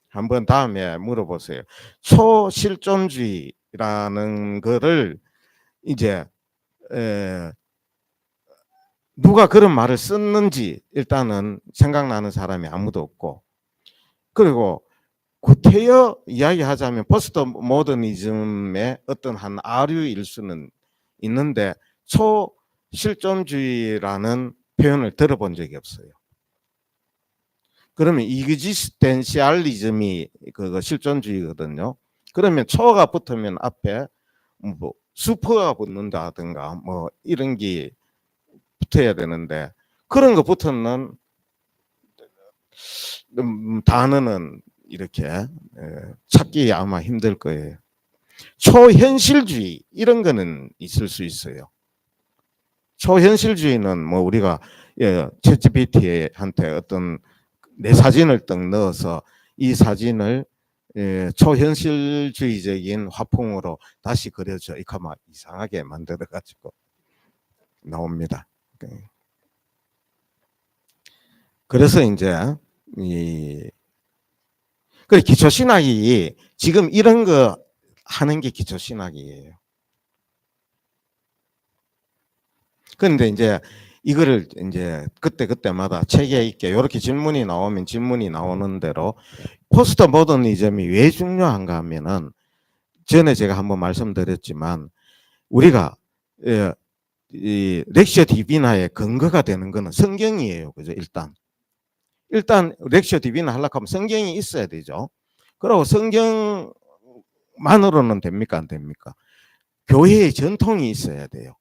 한번 다음에 물어보세요. 초실존주의라는 거를 이제 누가 그런 말을 썼는지 일단은 생각나는 사람이 아무도 없고, 그리고 구태여 이야기하자면 포스트 모더니즘의 어떤 한 아류일 수는 있는데 초실존주의라는 표현을 들어본 적이 없어요. 그러면 이그지스텐시알리즘이 그 실존주의거든요. 그러면 초가 붙으면 앞에 뭐 슈퍼가 붙는다든가 뭐 이런 게 붙어야 되는데 그런 거 붙는 단어는 이렇게 찾기 아마 힘들 거예요. 초현실주의 이런 거는 있을 수 있어요. 초현실주의는 뭐 우리가 챗GPT한테 어떤 내 사진을 딱 넣어서 이 사진을 초현실주의적인 화풍으로 다시 그려줘 이렇게 막 이상하게 만들어 가지고 나옵니다. 그래서 이제 그 기초신학이 지금 이런 거 하는 게 기초신학이에요. 그런데 이제 이거를 이제 그때마다 체계 있게 이렇게 질문이 나오면 질문이 나오는 대로 포스트 모더니즘이 왜 중요한가 하면은 전에 제가 한번 말씀드렸지만 우리가 이 렉시오 디비나의 근거가 되는 거는 성경이에요. 그죠? 일단 렉시오 디비나 하려고 하면 성경이 있어야 되죠. 그리고 성경만으로는 됩니까? 안 됩니까? 교회의 전통이 있어야 돼요.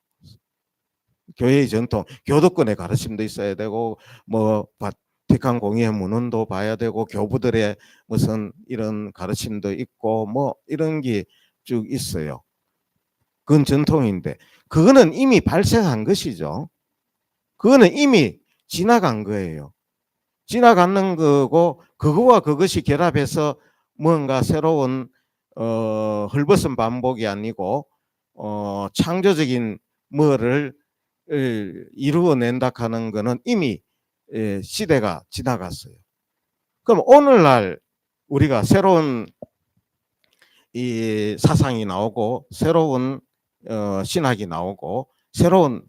교회의 전통, 교도권의 가르침도 있어야 되고 뭐 바티칸 공의회 문헌도 봐야 되고 교부들의 무슨 이런 가르침도 있고 뭐 이런 게 쭉 있어요. 그건 전통인데 그거는 이미 발생한 것이죠. 그거는 이미 지나간 거예요. 지나가는 거고 그거와 그것이 결합해서 뭔가 새로운 헐벗은 반복이 아니고 창조적인 뭐를 이루어낸다 하는 거는 이미 시대가 지나갔어요. 그럼 오늘날 우리가 새로운 이 사상이 나오고 새로운 신학이 나오고 새로운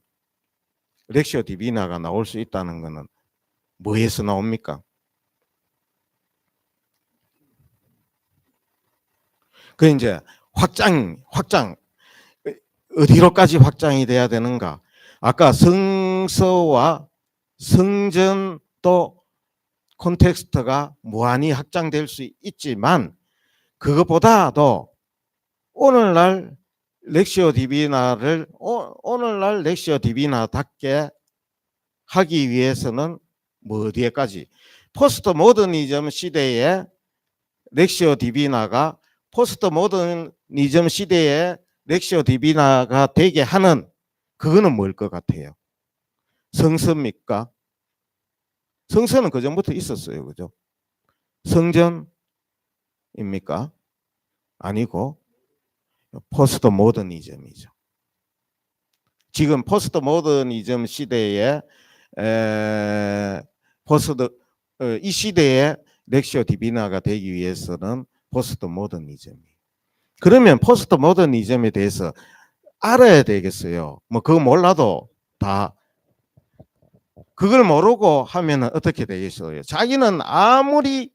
렉시오 디비나가 나올 수 있다는 것은 뭐에서 나옵니까? 그 이제 확장 어디로까지 확장이 돼야 되는가? 아까 성서와 성전도 콘텍스트가 무한히 확장될 수 있지만 그것보다도 오늘날 렉시오 디비나를 오늘날 렉시오 디비나답게 하기 위해서는 뭐 어디에까지 포스트 모더니즘 시대에 렉시오 디비나가 포스트 모더니즘 시대에 렉시오 디비나가 되게 하는 그거는 뭘 것 같아요? 성서입니까? 성서는 그 전부터 있었어요. 그죠? 성전입니까? 아니고 포스트 모더니즘이죠. 지금 포스트 모더니즘 시대에 이 시대에 렉시오 디비나가 되기 위해서는 포스트 모더니즘이. 그러면 포스트 모더니즘에 대해서 알아야 되겠어요. 뭐 그거 몰라도 다 그걸 모르고 하면은 어떻게 되겠어요? 자기는 아무리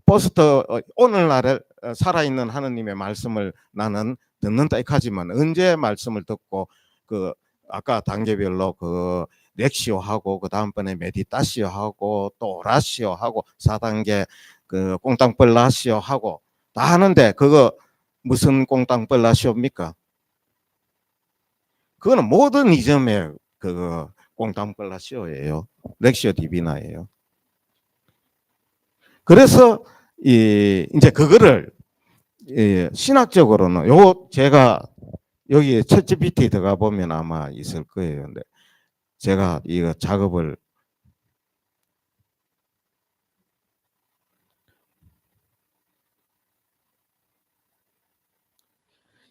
포스트 오늘날에 살아있는 하느님의 말씀을 나는 듣는다 하지만 언제 말씀을 듣고 그 아까 단계별로 그 렉시오 하고 그 다음번에 메디타시오 하고 또 오라시오 하고 4단계 그 꽁땅벌라시오 하고 다 하는데 그거 무슨 꽁땅벌라시오입니까? 그거는 모더니즘의 그 꽁땅벌라시오예요. 렉시오 디비나예요. 그래서 이제 그거를 신학적으로는 요 제가 여기 챗GPT 들어가 보면 아마 있을 거예요. 근데 제가 이거 작업을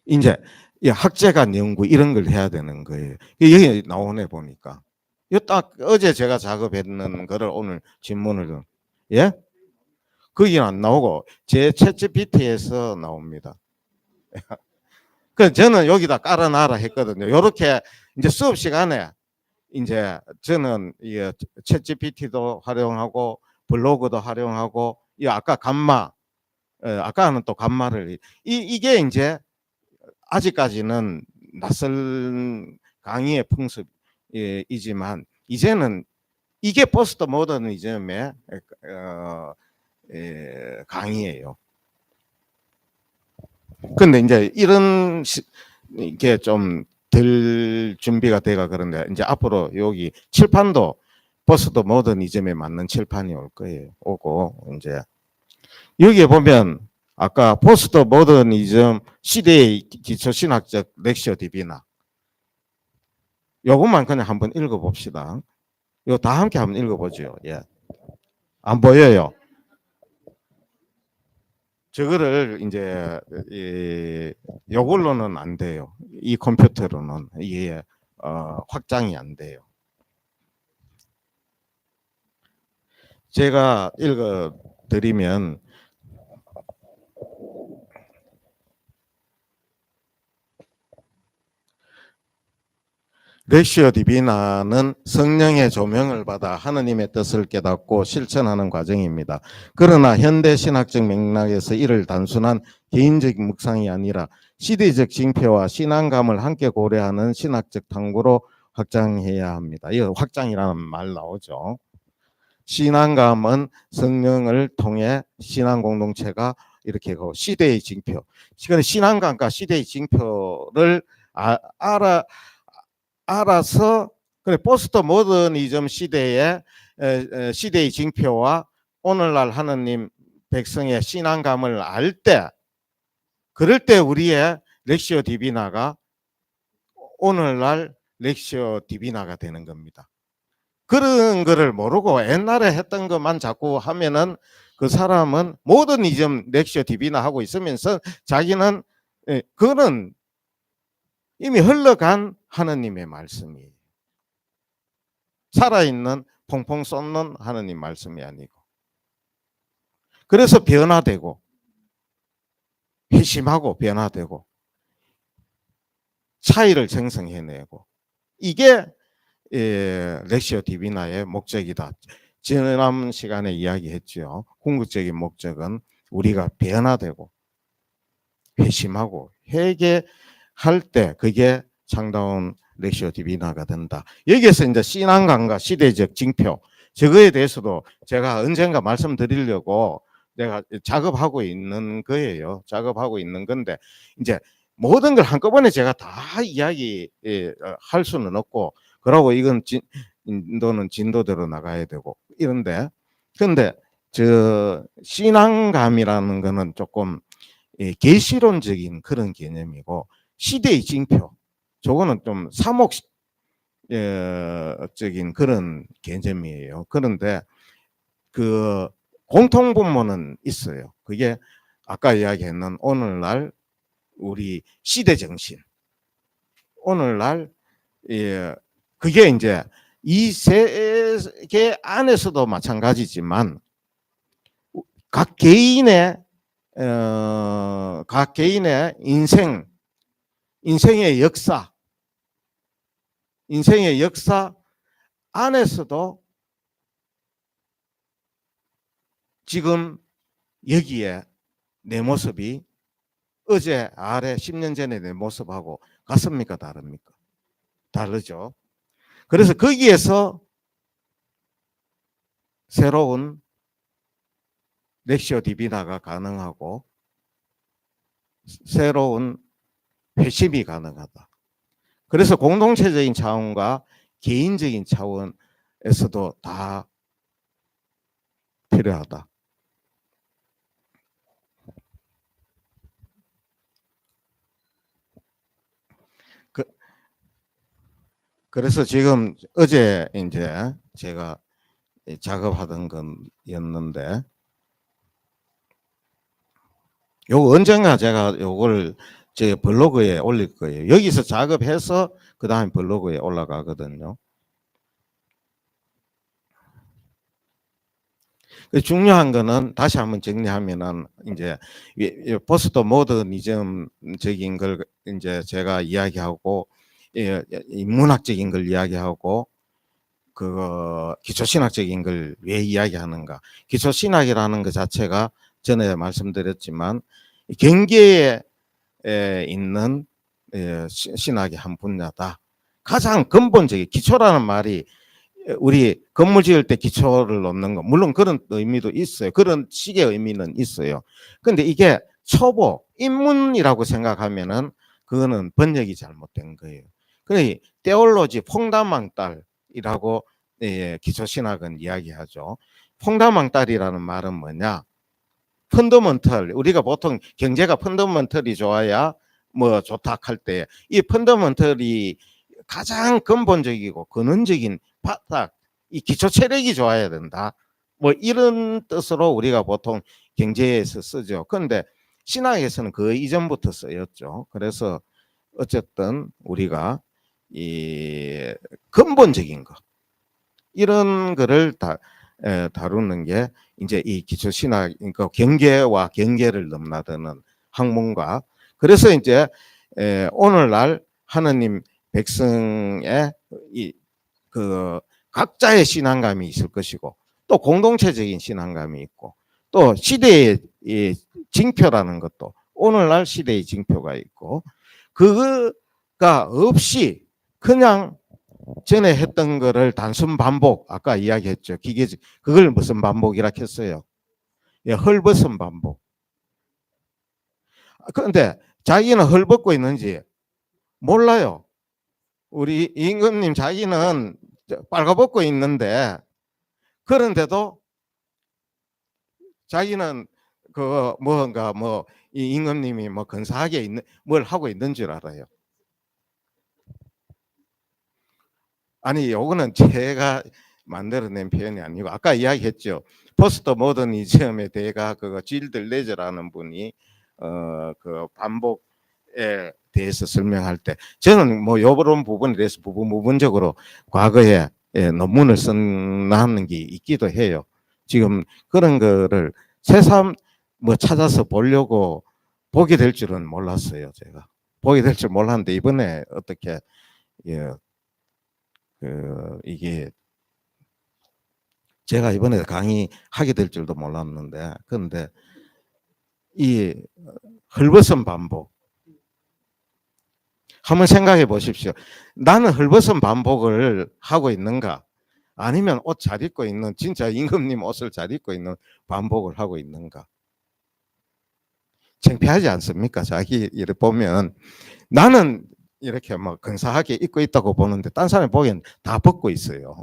이제 학제간 연구 이런 걸 해야 되는 거예요. 여기 나오네 보니까. 이 딱 어제 제가 작업했는 거를 오늘 질문을 예? 거기는 안 나오고 제 챗GPT에서 나옵니다. 그 저는 여기다 깔아놔라 했거든요. 이렇게 이제 수업 시간에 이제 저는 이 챗GPT도 활용하고 블로그도 활용하고 이 아까 감마 아까는 또 감마를 이게 이제 아직까지는 낯선 강의의 풍습이지만 이제는 이게 포스트 모더니즘의 강의예요. 근데 이제 이런 이게 좀 덜 준비가 돼가 그런데 이제 앞으로 여기 칠판도 포스트 모더니즘에 맞는 칠판이 올 거예요. 오고 이제 여기에 보면 아까 포스트 모더니즘 시대의 기초 신학적 렉시오 디비나 요것만 그냥 한번 읽어봅시다. 이거 다 함께 한번 읽어보죠. 예. 안 보여요. 저거를 이제 요걸로는 안 돼요. 이 컴퓨터로는 이게 확장이 안 돼요. 제가 읽어 드리면 렉시오 디비나는 성령의 조명을 받아 하느님의 뜻을 깨닫고 실천하는 과정입니다. 그러나 현대 신학적 맥락에서 이를 단순한 개인적 묵상이 아니라 시대적 징표와 신앙감을 함께 고려하는 신학적 탐구로 확장해야 합니다. 이 확장이라는 말 나오죠. 신앙감은 성령을 통해 신앙 공동체가 이렇게 시대의 징표. 신앙감과 시대의 징표를 알아서 그래 포스트 모더니즘 시대의 시대의 징표와 오늘날 하느님 백성의 신앙감을 알 때 그럴 때 우리의 렉시오 디비나가 오늘날 렉시오 디비나가 되는 겁니다. 그런 거를 모르고 옛날에 했던 것만 자꾸 하면은 그 사람은 모더니즘 렉시오 디비나 하고 있으면서 자기는 그거는 이미 흘러간 하느님의 말씀이에요. 살아있는 퐁퐁 쏟는 하느님 말씀이 아니고 그래서 변화되고 회심하고 변화되고 차이를 생성해내고 이게 렉시오 디비나의 목적이다. 지난 시간에 이야기했죠. 궁극적인 목적은 우리가 변화되고 회심하고 회개할 때 그게 참다운 렉시오 디비나가 된다. 여기에서 이제 신앙감과 시대적 징표 저거에 대해서도 제가 언젠가 말씀드리려고 내가 작업하고 있는 거예요. 작업하고 있는 건데 이제 모든 걸 한꺼번에 제가 다 이야기할 수는 없고 그러고 이건 인도는 진도대로 나가야 되고 이런데 근데 저 신앙감이라는 거는 조금 계시론적인 그런 개념이고, 시대의 징표, 저거는 좀 사목적인 그런 개념이에요. 그런데 그 공통분모는 있어요. 그게 아까 이야기했는 오늘날 우리 시대 정신, 오늘날 그게 이제 이 세계 안에서도 마찬가지지만 각 개인의 각 개인의 인생의 역사 안에서도 지금 여기에 내 모습이 어제 아래 10년 전에 내 모습하고 같습니까? 다릅니까? 다르죠. 그래서 거기에서 새로운 렉시오 디비나가 가능하고 새로운 회심이 가능하다. 그래서 공동체적인 차원과 개인적인 차원에서도 다 필요하다. 그래서 지금 어제 이제 제가 작업하던 건였는데, 요거 언젠가 제가 요걸 제 블로그에 올릴 거예요. 여기서 작업해서 그 다음에 블로그에 올라가거든요. 중요한 거는 다시 한번 정리하면은 이제 포스트 모더니즘적인 걸 이제 제가 이야기하고, 문학적인 걸 이야기하고, 그 기초신학적인 걸 왜 이야기하는가. 기초신학이라는 것 자체가 전에 말씀드렸지만 경계에 있는 신학의 한 분야다. 가장 근본적인 기초라는 말이, 우리 건물 지을 때 기초를 놓는 거, 물론 그런 의미도 있어요. 그런 식의 의미는 있어요. 근데 이게 초보 입문이라고 생각하면은 그거는 번역이 잘못된 거예요. 그래, 테올로지 퐁다망딸이라고 기초신학은 이야기하죠. 퐁다망딸이라는 말은 뭐냐? 펀더먼털, 우리가 보통 경제가 펀더먼털이 좋아야 뭐 좋다 할 때, 이 펀더먼털이 가장 근본적이고 근원적인 바닥, 이 기초 체력이 좋아야 된다. 뭐 이런 뜻으로 우리가 보통 경제에서 쓰죠. 그런데 신학에서는 그 이전부터 쓰였죠. 그래서 어쨌든 우리가 이 근본적인 거, 이런 거를 다루는 게 이제 이 기초 신학, 그러니까 경계와 경계를 넘나드는 학문과, 그래서 이제 오늘날 하느님 백성의 이 그 각자의 신앙감이 있을 것이고, 또 공동체적인 신앙감이 있고, 또 시대의 이 징표라는 것도 오늘날 시대의 징표가 있고, 그거가 없이 그냥 전에 했던 거를 단순 반복, 아까 이야기했죠. 그걸 무슨 반복이라 했어요? 예, 헐벗은 반복. 그런데 자기는 헐벗고 있는지 몰라요. 우리 임금님 자기는 빨가벗고 있는데, 그런데도 자기는 그 뭔가 뭐 이 임금님이 뭐 근사하게 있는 뭘 하고 있는 줄 알아요. 아니, 요거는 제가 만들어낸 표현이 아니고, 아까 이야기했죠. 포스트 모더니즘의 대가 그거 질들 레저라는 분이 그 반복에 대해서 설명할 때, 저는 뭐 요런 부분에 대해서 부분적으로 과거에 논문을 쓴다는 게 있기도 해요. 지금 그런 거를 새삼 뭐 찾아서 보려고 보게 될 줄은 몰랐어요. 제가 보게 될 줄 몰랐는데, 이번에 어떻게 예, 이게 제가 이번에 강의하게 될 줄도 몰랐는데, 그런데 이 헐벗은 반복, 한번 생각해 보십시오. 나는 헐벗은 반복을 하고 있는가? 아니면 옷 잘 입고 있는, 진짜 임금님 옷을 잘 입고 있는 반복을 하고 있는가? 창피하지 않습니까? 자기 이렇게 보면 나는 이렇게 뭐 근사하게 입고 있다고 보는데 딴 사람이 보기엔 다 벗고 있어요.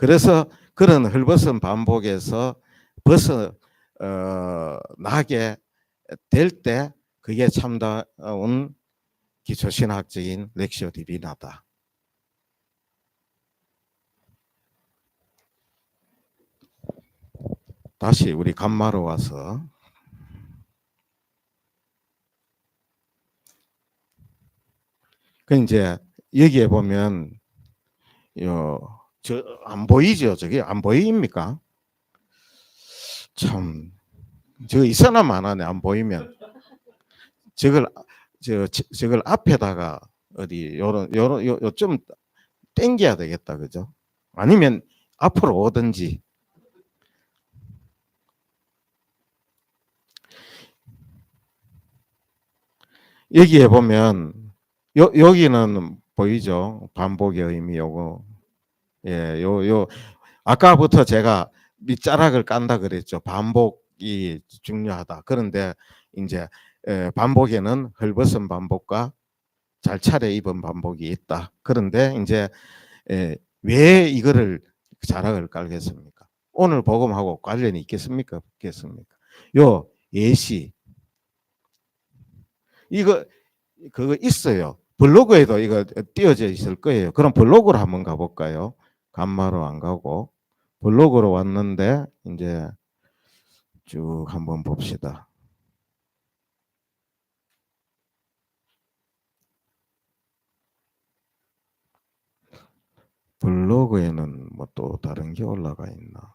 그래서 그런 헐벗은 반복에서 벗어 나게 될 때 그게 참다운 기초신학적인 렉시오 디비나다. 다시 우리 감마로 와서 그 이제 여기에 보면 저 안 보이죠? 저게 안 보입니까? 참 저 있어나 마나네 안 보이면 저걸 저걸 앞에다가 어디 요런 좀 땡겨야 되겠다 그죠? 아니면 앞으로 오든지. 여기에 보면 여기는 보이죠? 반복의 의미 요거. 예, 요 아까부터 제가 밑자락을 깐다 그랬죠. 반복이 중요하다. 그런데 이제 반복에는 헐벗은 반복과 잘 차려입은 반복이 있다. 그런데 이제 왜 이거를 자락을 깔겠습니까? 오늘 복음하고 관련이 있겠습니까? 없겠습니까? 요 예시 이거 그거 있어요. 블로그에도 이거 띄어져 있을 거예요. 그럼 블로그로 한번 가볼까요? 간마로 안 가고 블로그로 왔는데 이제 쭉 한번 봅시다. 블로그에는 뭐 또 다른 게 올라가 있나?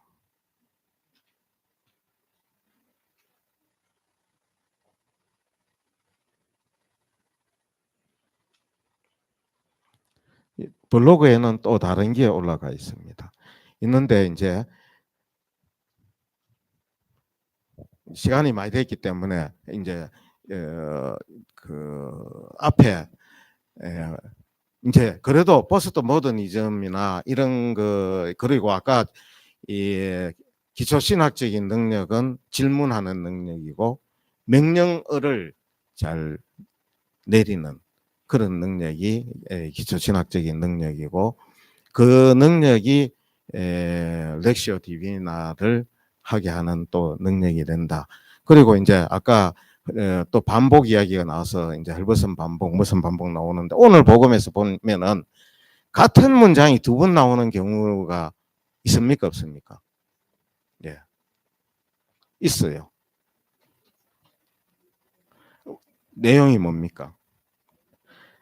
블로그에는 또 다른 게 올라가 있습니다. 있는데 이제 시간이 많이 됐기 때문에 이제 그 앞에 이제 그래도 포스트 모더니즘이나 이런 거 그리고 아까 이 기초 신학적인 능력은 질문하는 능력이고 명령어를 잘 내리는 그런 능력이 기초 신학적인 능력이고 그 능력이 렉시오 디비나를 하게 하는 또 능력이 된다. 그리고 이제 아까 또 반복 이야기가 나와서 이제 헐벗은 반복, 무슨 반복 나오는데 오늘 복음에서 보면은 같은 문장이 두 번 나오는 경우가 있습니까? 없습니까? 예, 있어요. 내용이 뭡니까?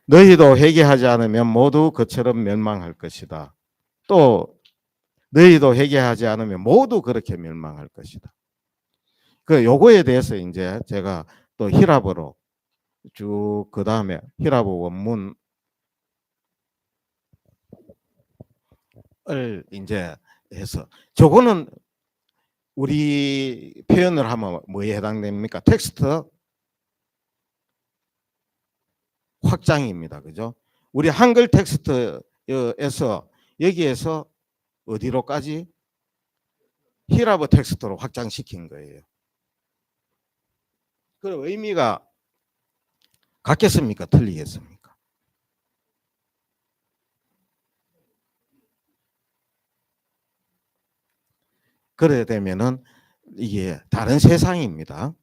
너희도 회개하지 않으면 모두 그처럼 멸망할 것이다. 또 너희도 회개하지 않으면 모두 그렇게 멸망할 것이다. 그 요거에 대해서 이제 제가 또 히랍어로 쭉 그 다음에 히랍어 원문을 이제 해서 저거는 우리 표현을 하면 뭐에 해당됩니까? 텍스트 확장입니다. 그죠? 우리 한글 텍스트에서 여기에서 어디로까지 히랍어 텍스트로 확장시킨 거예요. 그럼 의미가 같겠습니까? 틀리겠습니까? 그래야 되면은 이게 다른 세상입니다.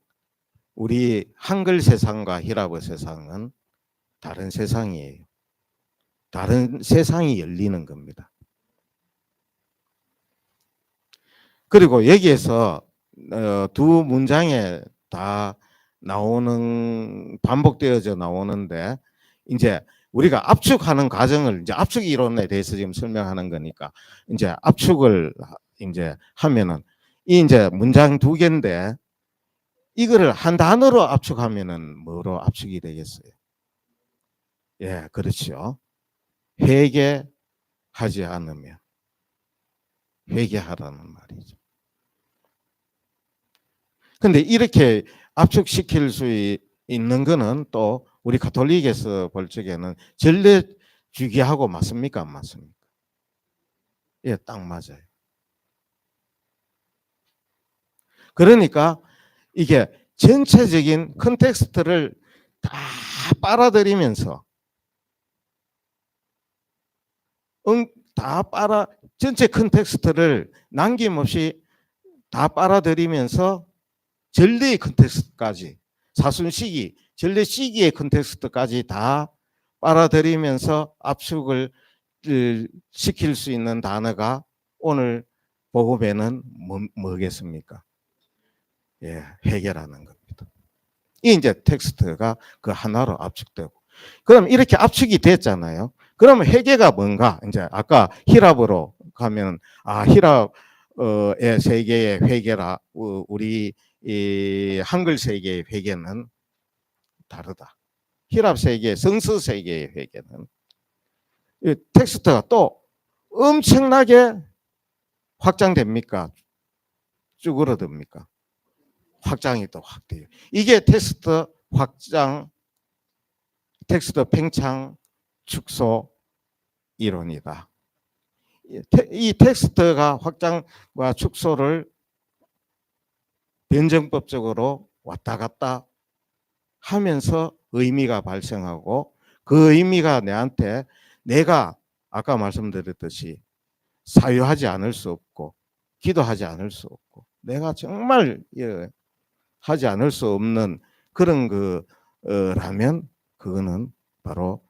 우리 한글 세상과 히랍어 세상은 다른 세상이에요. 다른 세상이 열리는 겁니다. 그리고 여기에서 두 문장에 다 나오는 반복되어져 나오는데 이제 우리가 압축하는 과정을 이제 압축 이론에 대해서 지금 설명하는 거니까 이제 압축을 이제 하면은 이 이제 문장 두 개인데 이거를 한 단어로 압축하면은 뭐로 압축이 되겠어요? 예, 그렇죠. 회개하지 않으면 회개하라는 말이죠. 근데 이렇게 압축시킬 수 있는 거는 또 우리 가톨릭에서 볼 적에는 전례 주기하고 맞습니까? 안 맞습니까? 예, 딱 맞아요. 그러니까 이게 전체적인 컨텍스트를 다 빨아들이면서 다 전체 컨텍스트를 남김없이 다 빨아들이면서 전례의 컨텍스트까지, 사순시기, 전례 시기의 컨텍스트까지 다 빨아들이면서 압축을 시킬 수 있는 단어가 오늘 복음에는 뭐겠습니까? 예, 회개라는 겁니다. 이 이제 텍스트가 그 하나로 압축되고, 그럼 이렇게 압축이 됐잖아요. 그러면 회개가 뭔가? 이제 아까 히랍으로 가면 히랍의 세계의 회개라 우리 이 한글 세계의 회개는 다르다. 히랍 세계, 성서 세계의 회개는 이 텍스트가 또 엄청나게 확장됩니까? 쭈그러듭니까? 확장이 또 확 돼요. 이게 텍스트 확장, 텍스트 팽창 축소 이론이다. 이 텍스트가 확장과 축소를 변정법적으로 왔다 갔다 하면서 의미가 발생하고, 그 의미가 내한테 내가 아까 말씀드렸듯이 사유하지 않을 수 없고 기도하지 않을 수 없고 내가 정말 하지 않을 수 없는 그런 라면 그거는 바로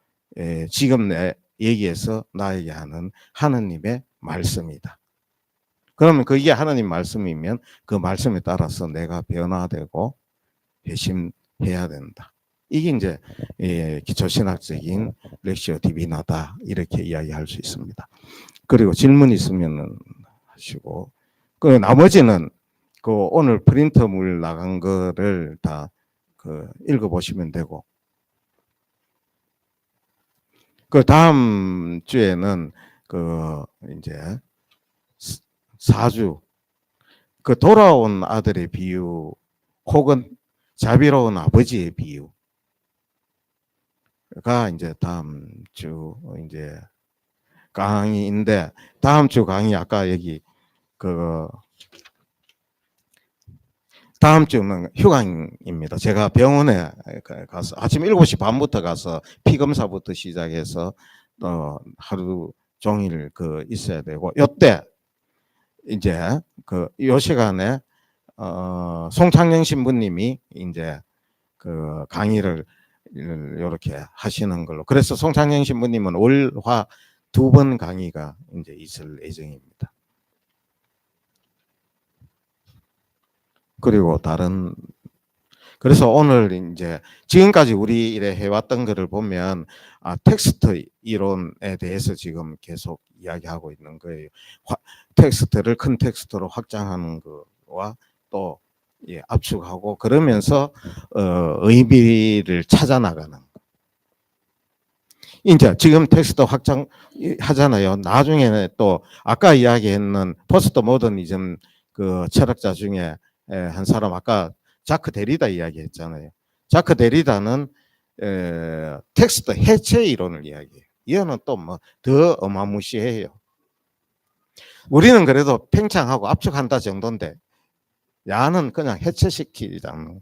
지금 내 얘기에서 나에게 하는 하느님의 말씀이다. 그러면 그게 하나님 말씀이면 그 말씀에 따라서 내가 변화되고 회심해야 된다. 이게 이제 기초신학적인 렉시오 디비나다 이렇게 이야기할 수 있습니다. 그리고 질문 있으면 하시고, 그 나머지는 그 오늘 프린터물 나간 거를 다 읽어보시면 되고, 그 다음 주에는 이제 4주 그 돌아온 아들의 비유 혹은 자비로운 아버지의 비유가 이제 다음 주 이제 강의인데, 다음 주 강의 아까 여기 다음 주는 휴강입니다. 제가 병원에 가서 아침 7시 반부터 가서 피 검사부터 시작해서 하루 종일 있어야 되고, 요때 이제 요 시간에 송창영 신부님이 이제 강의를 이렇게 하시는 걸로. 그래서 송창영 신부님은 월화 2번 강의가 이제 있을 예정입니다. 그리고 그래서 오늘 이제 지금까지 우리 이래 해왔던 거를 보면 텍스트 이론에 대해서 지금 계속 이야기하고 있는 거예요. 텍스트를 큰 텍스트로 확장하는 거와 또 압축하고 그러면서 의미를 찾아 나가는 거. 이제 지금 텍스트 확장 하잖아요. 나중에는 또 아까 이야기했는 포스트 모더니즘 철학자 중에 한 사람 아까 자크 데리다 이야기했잖아요. 자크 데리다는 텍스트 해체 이론을 이야기해요. 이거는 또 뭐 더 어마무시해요. 우리는 그래도 팽창하고 압축한다 정도인데 야는 그냥 해체시키자는,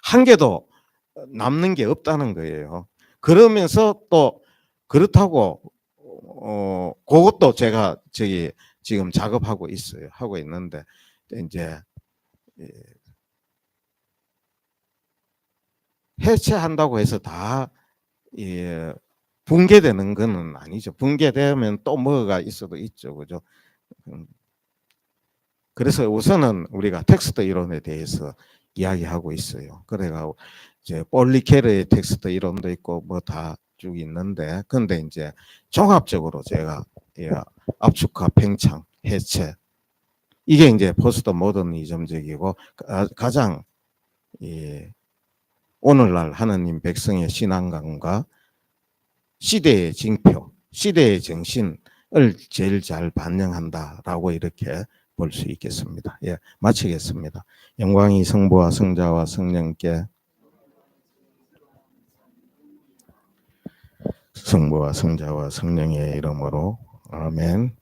한 개도 남는 게 없다는 거예요. 그러면서 또 그렇다고 그것도 제가 지금 작업하고 있어요. 하고 있는데 이제 해체한다고 해서 다 붕괴되는 거는 아니죠. 붕괴되면 또 뭐가 있어도 있죠. 그죠? 그래서 우선은 우리가 텍스트 이론에 대해서 이야기하고 있어요. 그래가 이제 볼리케르의 텍스트 이론도 있고 뭐 다 쭉 있는데, 근데 이제 종합적으로 제가 압축과 팽창, 해체, 이게 이제 포스트 모더니즘적이고 가장 오늘날 하느님 백성의 신앙관과 시대의 징표, 시대의 정신을 제일 잘 반영한다라고 이렇게 볼 수 있겠습니다. 예, 마치겠습니다. 영광이 성부와 성자와 성령께, 성부와 성자와 성령의 이름으로 아멘.